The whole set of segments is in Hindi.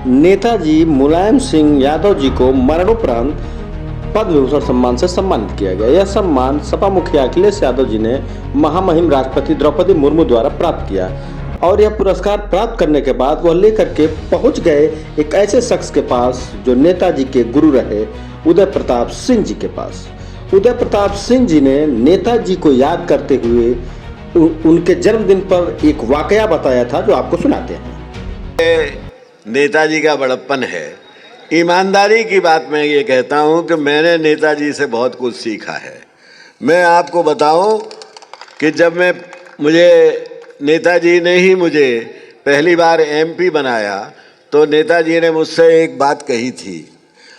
नेताजी मुलायम सिंह यादव जी को मरणोपरांत पद्म विभूषण सम्मान से सम्मानित किया गया। यह सम्मान सपा मुखिया अखिलेश यादव जी ने महामहिम राष्ट्रपति द्रौपदी मुर्मू द्वारा प्राप्त किया और यह पुरस्कार प्राप्त करने के बाद वह लेकर के पहुंच गए एक ऐसे शख्स के पास जो नेताजी के गुरु रहे, उदय प्रताप सिंह जी के पास। उदय प्रताप सिंह जी ने नेताजी को याद करते हुए उनके जन्मदिन पर एक वाकया बताया था जो आपको सुनाते हैं। नेताजी का बड़प्पन है। ईमानदारी की बात मैं ये कहता हूँ कि मैंने नेताजी से बहुत कुछ सीखा है। मैं आपको बताऊँ कि जब मुझे नेताजी ने ही मुझे पहली बार एमपी बनाया तो नेताजी ने मुझसे एक बात कही थी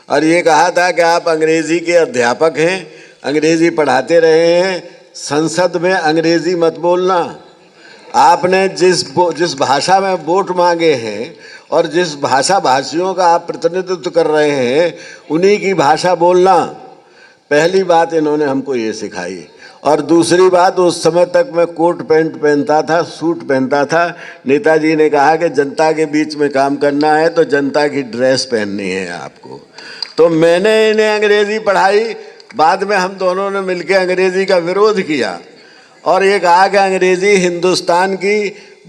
और ये कहा था कि आप अंग्रेज़ी के अध्यापक हैं, अंग्रेज़ी पढ़ाते रहे हैं, संसद में अंग्रेज़ी मत बोलना। आपने जिस भाषा में वोट मांगे हैं और जिस भाषियों का आप प्रतिनिधित्व कर रहे हैं उन्हीं की भाषा बोलना। पहली बात इन्होंने हमको ये सिखाई। और दूसरी बात, उस समय तक मैं कोट पैंट पहनता था, सूट पहनता था। नेताजी ने कहा कि जनता के बीच में काम करना है तो जनता की ड्रेस पहननी है आपको। तो मैंने इन्हें अंग्रेज़ी पढ़ाई। बाद में हम दोनों ने मिलकर अंग्रेज़ी का विरोध किया और ये कहा कि अंग्रेज़ी हिंदुस्तान की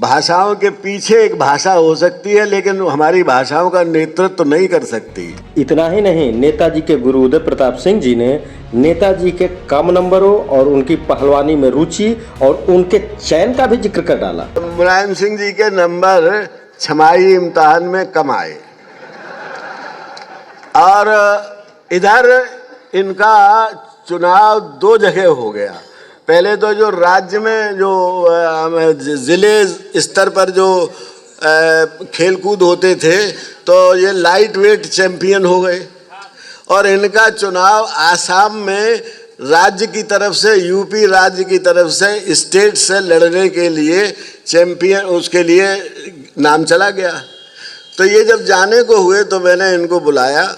भाषाओं के पीछे एक भाषा हो सकती है लेकिन हमारी भाषाओं का नेतृत्व तो नहीं कर सकती। इतना ही नहीं, नेताजी के गुरु उदय प्रताप सिंह जी ने नेताजी के कम नंबरों और उनकी पहलवानी में रुचि और उनके चयन का भी जिक्र कर डाला। मुलायम सिंह जी के नंबर छमाही इम्तिहान में कम आए और इधर इनका चुनाव दो जगह हो गया। पहले तो जो राज्य में जो ज़िले स्तर पर जो खेलकूद होते थे तो ये लाइट वेट चैंपियन हो गए और इनका चुनाव आसाम में राज्य की तरफ से, यूपी राज्य की तरफ से स्टेट से लड़ने के लिए चैंपियन, उसके लिए नाम चला गया। तो ये जब जाने को हुए तो मैंने इनको बुलाया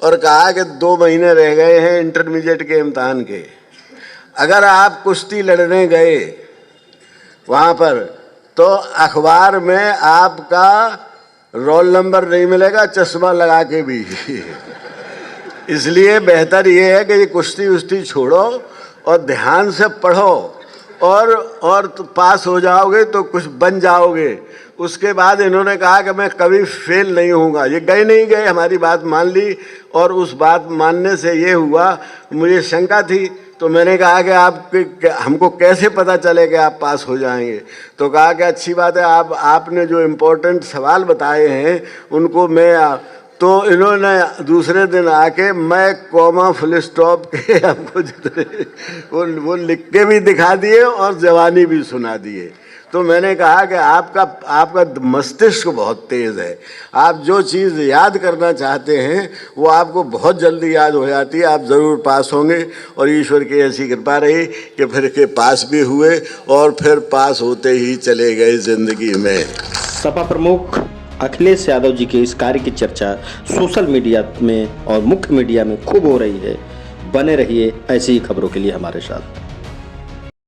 और कहा कि 2 महीने रह गए हैं इंटरमीडिएट के इम्तहान के। अगर आप कुश्ती लड़ने गए वहाँ पर तो अखबार में आपका रोल नंबर नहीं मिलेगा, चश्मा लगा के भी। इसलिए बेहतर ये है कि ये कुश्ती उश्ती छोड़ो और ध्यान से पढ़ो और तो पास हो जाओगे तो कुछ बन जाओगे। उसके बाद इन्होंने कहा कि मैं कभी फेल नहीं होऊंगा। ये नहीं गए, हमारी बात मान ली और उस बात मानने से ये हुआ, मुझे शंका थी तो मैंने कहा कि हमको कैसे पता चले कि आप पास हो जाएंगे। तो कहा कि अच्छी बात है, आपने जो इम्पोर्टेंट सवाल बताए हैं उनको तो इन्होंने दूसरे दिन आके मैं कॉमा फुल स्टॉप के हमको जितने वो लिख के भी दिखा दिए और जवानी भी सुना दिए। तो मैंने कहा कि आपका मस्तिष्क बहुत तेज़ है, आप जो चीज़ याद करना चाहते हैं वो आपको बहुत जल्दी याद हो जाती है, आप ज़रूर पास होंगे। और ईश्वर की ऐसी कृपा रही कि फिर के पास भी हुए और फिर पास होते ही चले गए ज़िंदगी में। सपा प्रमुख अखिलेश यादव जी के इस कार्य की चर्चा सोशल मीडिया में और मुख्य मीडिया में खूब हो रही है। बने रहिए ऐसी ही खबरों के लिए हमारे साथ।